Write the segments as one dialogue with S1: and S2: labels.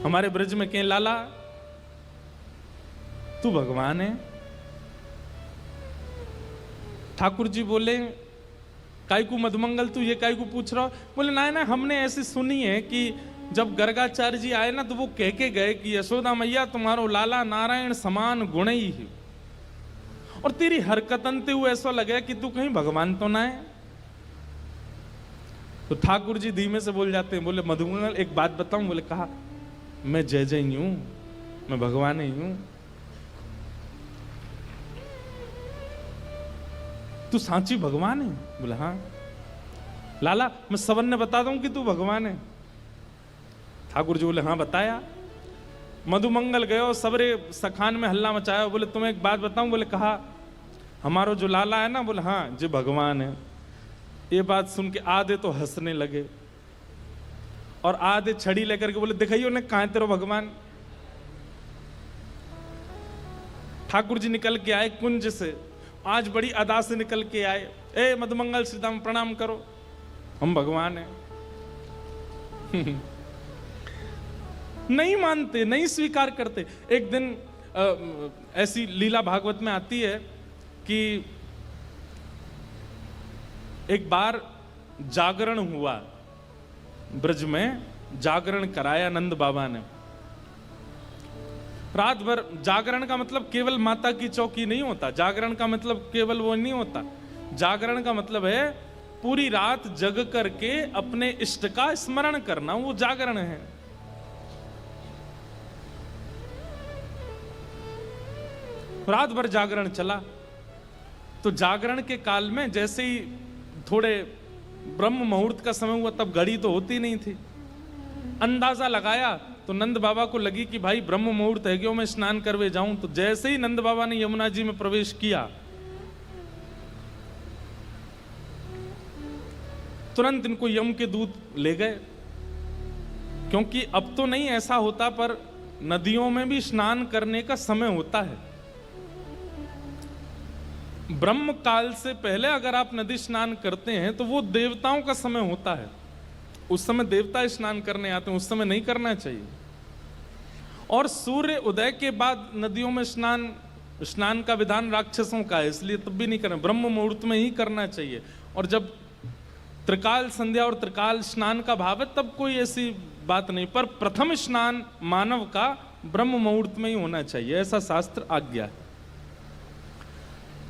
S1: हमारे ब्रज में के लाला तू भगवान है। ठाकुर जी बोले काय को मधुमंगल तू ये काय को पूछ रहा हो? बोले ना ना, हमने ऐसी सुनी है कि जब गर्गाचार्य जी आए ना तो वो कह के गए कि यशोदा मैया तुम्हारो लाला नारायण समान गुण ही है, और तेरी हरकतन ते हुए ऐसा लगे कि तू कहीं भगवान तो ना है। तो ठाकुर जी धीमे से बोल जाते हैं, बोले मधुमंगल एक बात बताऊं? बोले कहा, मैं जय जय ही हूं, मैं भगवान ही हूं। तू सांची भगवान है? बोले हाँ। लाला मैं सबन ने बता दूं कि तू भगवान है? ठाकुर जी बोले हाँ बताया। मधुमंगल गयो, सबरे सखान में हल्ला मचाया। बोले तुम्हें एक बात बताऊं? बोले कहा, हमारो जो लाला है ना, बोले हाँ जो भगवान है। ये बात सुन के आधे तो हंसने लगे और आधे छड़ी लेकर के बोले दिखाइयो ने कहां तेरो भगवान। ठाकुर जी निकल के आए कुंज से, आज बड़ी अदा से निकल के आए। ए मधुमंगल श्रीदाम प्रणाम करो, हम भगवान हैं। नहीं मानते, नहीं स्वीकार करते। एक दिन ऐसी लीला भागवत में आती है कि एक बार जागरण हुआ, ब्रज में जागरण कराया नंद बाबा ने। रात भर जागरण का मतलब केवल माता की चौकी नहीं होता, जागरण का मतलब केवल वो नहीं होता। जागरण का मतलब है पूरी रात जग करके अपने इष्ट का स्मरण करना, वो जागरण है। रात भर जागरण चला। तो जागरण के काल में जैसे ही थोड़े ब्रह्म मुहूर्त का समय हुआ, तब घड़ी तो होती नहीं थी, अंदाजा लगाया तो नंद बाबा को लगी कि भाई ब्रह्म मुहूर्त है, क्यों मैं स्नान करवे जाऊं। तो जैसे ही नंद बाबा ने यमुना जी में प्रवेश किया, तुरंत इनको यम के दूत ले गए, क्योंकि अब तो नहीं ऐसा होता, पर नदियों में भी स्नान करने का समय होता है। ब्रह्म काल से पहले अगर आप नदी स्नान करते हैं तो वो देवताओं का समय होता है, उस समय देवता स्नान करने आते हैं, उस समय नहीं करना चाहिए। और सूर्य उदय के बाद नदियों में स्नान का विधान राक्षसों का है, इसलिए तब भी नहीं करना, ब्रह्म मुहूर्त में ही करना चाहिए। और जब त्रिकाल संध्या और त्रिकाल स्नान का भाव है तब कोई ऐसी बात नहीं, पर प्रथम स्नान मानव का ब्रह्म मुहूर्त में ही होना चाहिए, ऐसा शास्त्र आज्ञा है।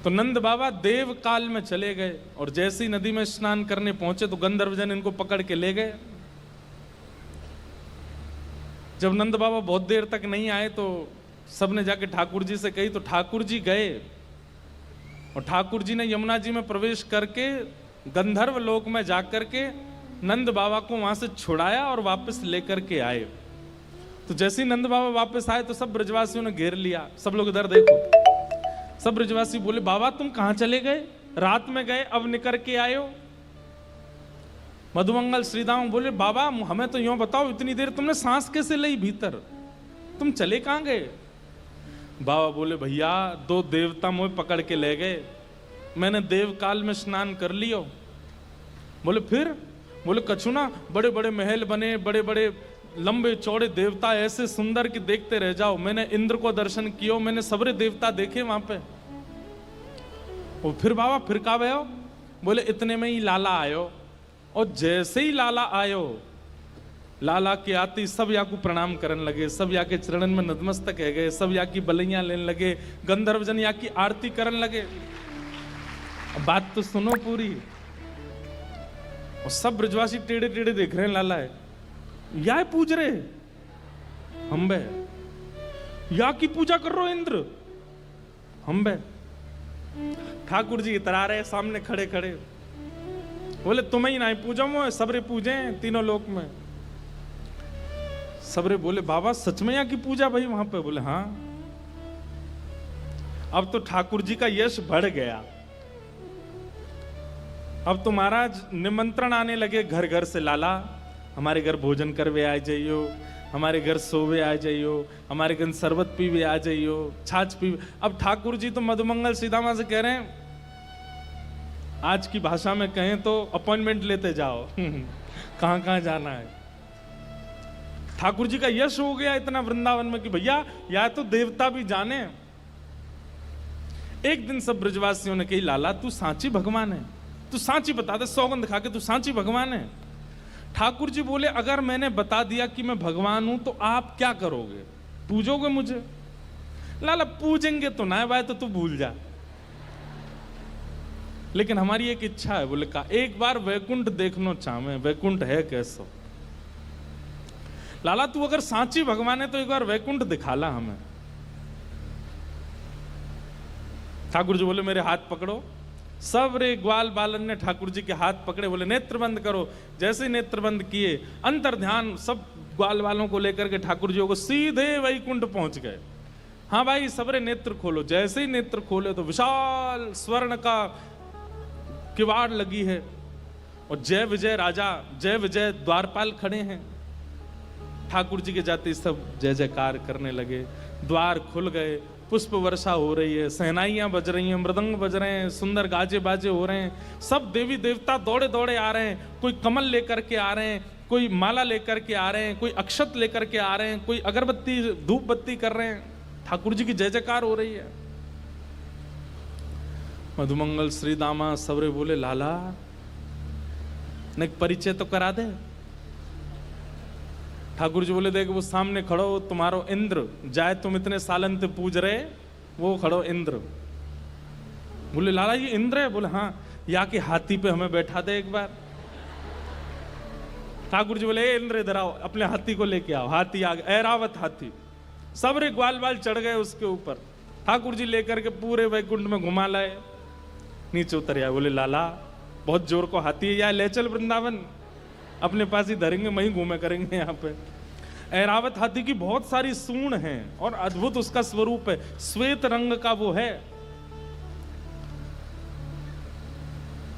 S1: तो नंद बाबा देव काल में चले गए और जैसे ही नदी में स्नान करने पहुंचे तो गंधर्वजन इनको पकड़ के ले गए। जब नंद बाबा बहुत देर तक नहीं आए तो सबने जाके ठाकुर जी से कही, तो ठाकुर जी गए और ठाकुर जी ने यमुना जी में प्रवेश करके गंधर्व लोक में जाकर के नंद बाबा को वहां से छुड़ाया और वापस लेकर के आए। तो जैसे ही नंद बाबा वापस आए तो सब ब्रजवासियों ने घेर लिया, सब लोग इधर देखो। सब ब्रजवासी बोले बाबा तुम कहां चले गए, रात में गए अब निकल के आए हो। मधुमंगल श्रीदाम बोले बाबा हमें तो यूं बताओ, इतनी देर तुमने सांस कैसे ली भीतर, तुम चले कहां गए? बाबा बोले भैया दो देवता मुझे पकड़ के ले गए, मैंने देव काल में स्नान कर लियो। बोले फिर? बोले कछु ना, बड़े बड़े महल बने, बड़े बड़े लंबे चौड़े देवता ऐसे सुंदर कि देखते रह जाओ। मैंने इंद्र को दर्शन किया, मैंने सबरे देवता देखे वहां पे। और फिर बाबा फिर कहा भयो? बोले इतने में ही लाला आयो, और जैसे ही लाला आयो, लाला के आते सब या को प्रणाम करने लगे, सब या के चरणन में नतमस्तक है गए, सब या की बलैया लेने लगे, गंधर्वजन या की आरती करने लगे। बात तो सुनो पूरी। और सब ब्रजवासी टेढ़े टेढ़े देख रहे हैं, लाला है या पूज रहे हम बे, या की पूजा कर रहे हो इंद्र हम बे। ठाकुर जी इतरा रहे सामने खड़े खड़े, बोले तुम्हें ही नहीं पूजा मोए, सबरे पूजे हैं तीनों लोक में। सबरे बोले बाबा सच में या की पूजा भाई वहां पे? बोले हाँ। अब तो ठाकुर जी का यश बढ़ गया, अब तो महाराज निमंत्रण आने लगे घर घर से, लाला हमारे घर भोजन करवे आ जाइयो, हमारे घर सोवे आ जाइयो, हमारे घर शरबत पीवे आ जाइयो, छाछ पीवे। अब ठाकुर जी तो मधुमंगल सीधामा से कह रहे हैं, आज की भाषा में कहें तो अपॉइंटमेंट लेते जाओ कहां कहां जाना है। ठाकुर जी का यश हो गया इतना वृंदावन में कि भैया या तो देवता भी जाने। एक दिन सब ब्रजवासियों ने कही, लाला तू सांची भगवान है, तू सांची बता दे, सौगंध खा के तू सांची भगवान है। ठाकुर जी बोले, अगर मैंने बता दिया कि मैं भगवान हूं तो आप क्या करोगे, पूजोगे मुझे? लाला पूजेंगे तो ना भाई, तो तू भूल जा, लेकिन हमारी एक इच्छा है। बोले का एक बार वैकुंठ देखना चाहे, वैकुंठ है कैसो? लाला तू अगर सांची भगवान है तो एक बार वैकुंठ दिखाला हमें। ठाकुर जी बोले, मेरे हाथ पकड़ो। सब रे ग्वाल बालन ने ठाकुर जी के हाथ पकड़े, बोले नेत्र बंद करो। जैसे ही नेत्र बंद किए, अंतर ध्यान सब ग्वाल वालों को लेकर के ठाकुर जी को सीधे वैकुंठ पहुंच गए। हाँ भाई सबरे नेत्र खोलो। जैसे ही नेत्र खोले तो विशाल स्वर्ण का किवाड़ लगी है और जय विजय राजा, जय विजय द्वारपाल खड़े हैं। ठाकुर जी के जाते सब जय जयकार करने लगे, द्वार खुल गए, पुष्प वर्षा हो रही है, सहनाइयां बज रही हैं, मृदंग बज रहे हैं, सुंदर गाजे बाजे हो रहे हैं। सब देवी देवता दौड़े दौड़े आ रहे हैं, कोई कमल लेकर के आ रहे हैं, कोई माला लेकर के आ रहे हैं, कोई अक्षत लेकर के आ रहे हैं, कोई अगरबत्ती धूप बत्ती कर रहे हैं। ठाकुर जी की जय जयकार हो रही है। मधुमंगल श्री दामा सबरे बोले, लाला ने परिचय तो करा दे। ठाकुर जी बोले, देख वो सामने खड़ो तुम्हारो इंद्र, जाए तुम इतने सालन ते पूज रहे, वो खड़ो इंद्र। बोले लाला ये इंद्र है? बोले हाँ, या के हाथी पे हमें बैठा दे एक बार। ठाकुर जी बोले, इंद्र इधर आओ, अपने हाथी को लेके आओ। हाथी आ गया, ऐरावत हाथी। सब रे ग्वाल बाल चढ़ गए उसके ऊपर। ठाकुर जी लेकर के पूरे वैकुंठ में घुमा लाए, नीचे उतर आए। बोले लाला बहुत जोर को हाथी है, या ले चल वृंदावन, अपने पास ही धरेंगे, वहीं घूमे करेंगे। यहाँ पे ऐरावत हाथी की बहुत सारी सूंड हैं और अद्भुत उसका स्वरूप है, श्वेत रंग का वो है।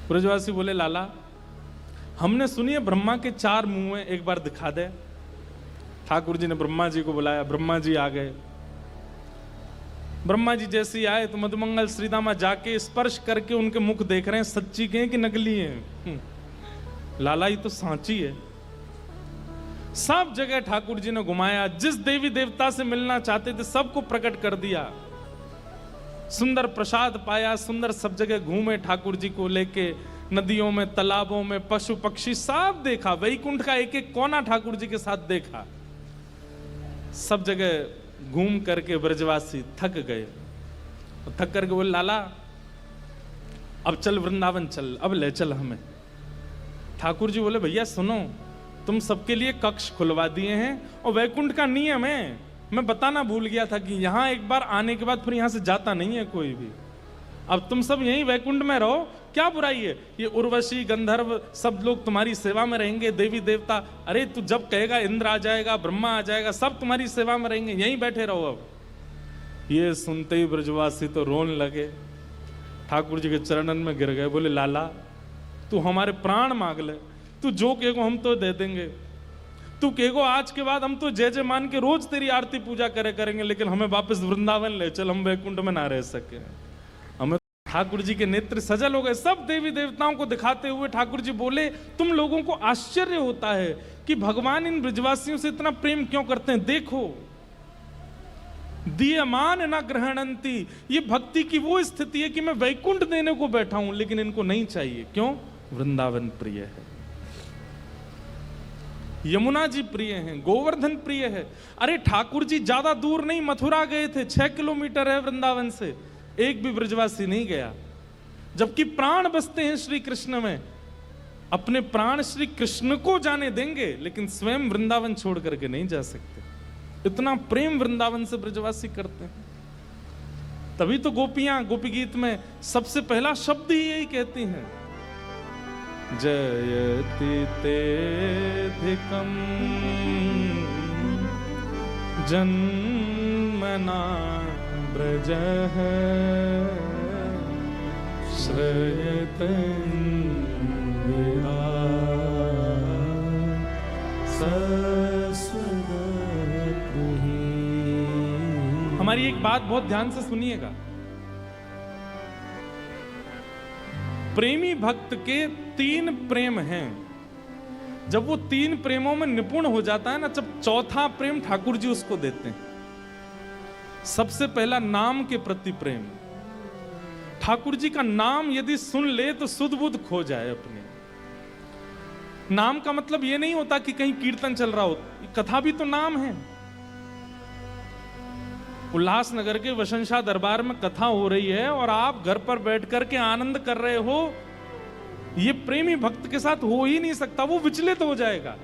S1: ब्रजवासी बोले, लाला हमने सुनी है ब्रह्मा के 4 मुंह हैं, एक बार दिखा दे। ठाकुर जी ने ब्रह्मा जी को बुलाया, ब्रह्मा जी आ गए। ब्रह्मा जी जैसे ही आए तो मधुमंगल श्रीदामा जाके स्पर्श करके उनके मुख देख रहे हैं, सच्ची के हैं कि नकली हैं। लाला ये तो सांची है। सब जगह ठाकुर जी ने घुमाया, जिस देवी देवता से मिलना चाहते थे सबको प्रकट कर दिया। सुंदर प्रसाद पाया, सुंदर सब जगह घूमे ठाकुर जी को लेके, नदियों में, तालाबों में, पशु पक्षी सब देखा। वैकुंठ का एक एक कोना ठाकुर जी के साथ देखा। सब जगह घूम करके ब्रजवासी थक गए। थक करके बोले, लाला अब चल वृंदावन चल, अब ले चल हमें। ठाकुर जी बोले, भैया सुनो, तुम सबके लिए कक्ष खुलवा दिए हैं और वैकुंठ का नियम है, मैं बताना भूल गया था कि यहां एक बार आने के बाद फिर यहां से जाता नहीं है कोई भी। अब तुम सब यहीं वैकुंठ में रहो, क्या बुराई है? ये उर्वशी गंधर्व सब लोग तुम्हारी सेवा में रहेंगे, देवी देवता। अरे तू जब कहेगा इंद्र आ जाएगा, ब्रह्मा आ जाएगा, सब तुम्हारी सेवा में रहेंगे, यहीं बैठे रहो। अब ये सुनते ही ब्रजवासी तो रोने लगे, ठाकुर जी के चरणन में गिर गए। बोले, लाला तू हमारे प्राण मांग ले, तू जो कहेगो हम तो दे देंगे। तू कहेगो आज के बाद हम तो जय जय मान के रोज तेरी आरती पूजा करे करेंगे, लेकिन हमें वापस वृंदावन ले चल, हम वैकुंठ में ना रह सके। हमें ठाकुर जी के नेत्र सजल हो गए। सब देवी देवताओं को दिखाते हुए ठाकुर जी बोले, तुम लोगों को आश्चर्य होता है कि भगवान इन ब्रजवासियों से इतना प्रेम क्यों करते हैं। देखो, दीयमान न ग्रहणंती, ये भक्ति की वो स्थिति है कि मैं वैकुंठ देने को बैठा हूं लेकिन इनको नहीं चाहिए। क्यों? वृंदावन प्रिय है, यमुना जी प्रिय हैं, गोवर्धन प्रिय है। अरे ठाकुर जी ज्यादा दूर नहीं, मथुरा गए थे, 6 किलोमीटर है वृंदावन से, एक भी ब्रजवासी नहीं गया। जबकि प्राण बसते हैं श्री कृष्ण में, अपने प्राण श्री कृष्ण को जाने देंगे लेकिन स्वयं वृंदावन छोड़ करके नहीं जा सकते। इतना प्रेम वृंदावन से ब्रजवासी करते हैं। तभी तो गोपियां गोपी गीत में सबसे पहला शब्द ही यही कहती हैं, जयति तेधिकं जन्मना ब्रजः श्रयतं हमारी एक बात बहुत ध्यान से सुनिएगा। प्रेमी भक्त के 3 प्रेम हैं। जब वो 3 प्रेमों में निपुण हो जाता है ना, जब चौथा प्रेम ठाकुर जी उसको देते हैं। सबसे पहला नाम के प्रति प्रेम। ठाकुर जी का नाम यदि सुन ले तो सुध बुध खो जाए अपने। नाम का मतलब ये नहीं होता कि कहीं कीर्तन चल रहा हो, कथा भी तो नाम है। उल्लासनगर के वसंत दरबार में कथा हो रही है और आप घर पर बैठ करके आनंद कर रहे हो, ये प्रेमी भक्त के साथ हो ही नहीं सकता, वो विचलित हो जाएगा।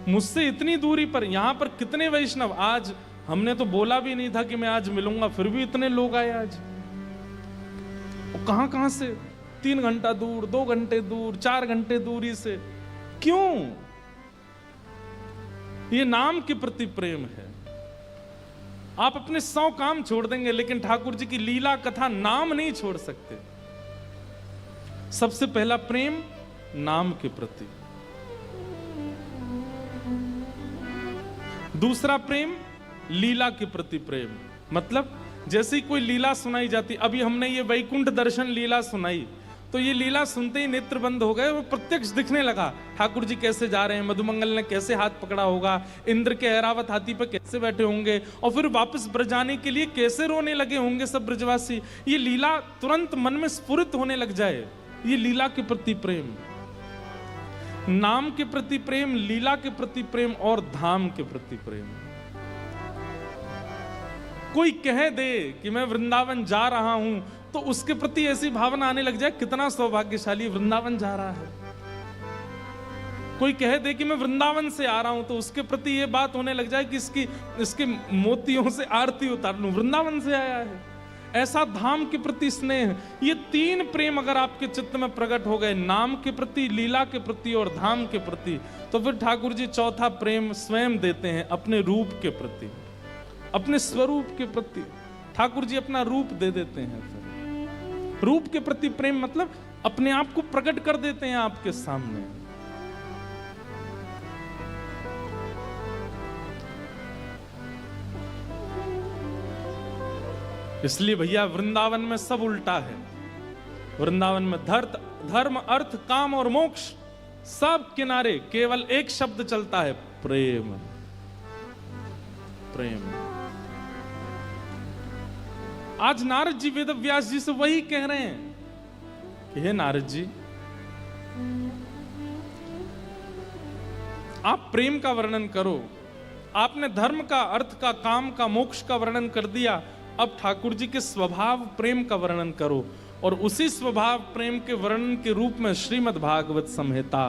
S1: मुझसे इतनी दूरी पर, यहां पर कितने वैष्णव, आज हमने तो बोला भी नहीं था कि मैं आज मिलूंगा, फिर भी इतने लोग आए आज। कहां कहां से, 3 घंटा दूर, 2 घंटे दूर, 4 घंटे दूरी से। क्यों? ये नाम के प्रति प्रेम है। आप अपने 100 काम छोड़ देंगे लेकिन ठाकुर जी की लीला कथा नाम नहीं छोड़ सकते। सबसे पहला प्रेम नाम के प्रति। दूसरा प्रेम लीला के प्रति प्रेम। मतलब जैसे ही कोई लीला सुनाई जाती, अभी हमने ये वैकुंठ दर्शन लीला सुनाई, तो ये लीला सुनते ही नेत्र बंद हो गए, वो प्रत्यक्ष दिखने लगा। ठाकुर जी कैसे जा रहे हैं, मधुमंगल ने कैसे हाथ पकड़ा होगा, इंद्र के ऐरावत हाथी पर कैसे बैठे होंगे, और फिर वापस ब्रज आने के लिए कैसे रोने लगे होंगे सब ब्रजवासी। ये लीला तुरंत मन में स्फुरित होने लग जाए। ये लीला के प्रति प्रेम, नाम के प्रति प्रेम, लीला के प्रति प्रेम और धाम के प्रति प्रेम। कोई कह दे कि मैं वृंदावन जा रहा हूं तो उसके प्रति ऐसी भावना आने लग जाए, कितना सौभाग्यशाली वृंदावन जा रहा है। कोई कह दे कि मैं वृंदावन से आ रहा हूं तो उसके प्रति ये बात होने लग जाए कि इसके मोतियों से आरती उतार लूं, वृंदावन से आया है। ऐसा धाम के प्रति स्नेह। ये 3 प्रेम अगर आपके चित्त में प्रकट हो गए, नाम के प्रति, लीला के प्रति और धाम के प्रति, तो फिर ठाकुर जी चौथा प्रेम स्वयं देते हैं, अपने रूप के प्रति, अपने स्वरूप के प्रति। ठाकुर जी अपना रूप दे देते हैं। फिर रूप के प्रति प्रेम मतलब अपने आप को प्रकट कर देते हैं आपके सामने। इसलिए भैया वृंदावन में सब उल्टा है। वृंदावन में धर्म, अर्थ, काम और मोक्ष सब किनारे, केवल एक शब्द चलता है, प्रेम। प्रेम। आज नारद जी वेद व्यास जी से वही कह रहे हैं कि हे नारद जी, आप प्रेम का वर्णन करो। आपने धर्म का, अर्थ का, काम का, मोक्ष का वर्णन कर दिया, अब ठाकुर जी के स्वभाव प्रेम का वर्णन करो। और उसी स्वभाव प्रेम के वर्णन के रूप में श्रीमद् भागवत संहिता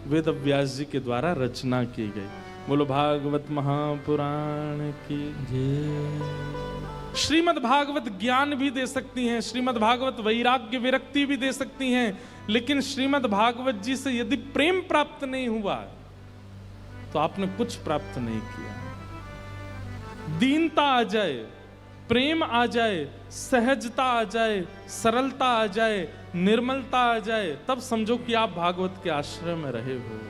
S1: वेद व्यास जी के द्वारा रचना की गई। बोलो भागवत महापुराण की जय। श्रीमद् भागवत ज्ञान भी दे सकती हैं, श्रीमद् भागवत वैराग्य विरक्ति भी दे सकती हैं, लेकिन श्रीमद् भागवत जी से यदि प्रेम प्राप्त नहीं हुआ तो आपने कुछ प्राप्त नहीं किया। दीनता आ जाए, प्रेम आ जाए, सहजता आ जाए, सरलता आ जाए, निर्मलता आ जाए, तब समझो कि आप भागवत के आश्रय में रहे हो।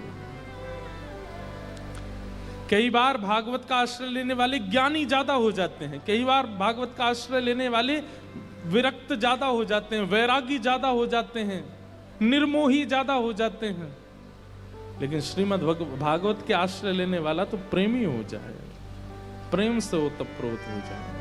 S1: कई बार भागवत का आश्रय लेने वाले ज्ञानी ज्यादा हो जाते हैं, कई बार भागवत का आश्रय लेने वाले विरक्त ज्यादा हो जाते हैं, वैरागी ज्यादा हो जाते हैं, निर्मोही ज्यादा हो जाते हैं। लेकिन श्रीमद् भागवत के आश्रय लेने वाला तो प्रेमी हो जाए, प्रेम से ओतप्रोत हो जाए।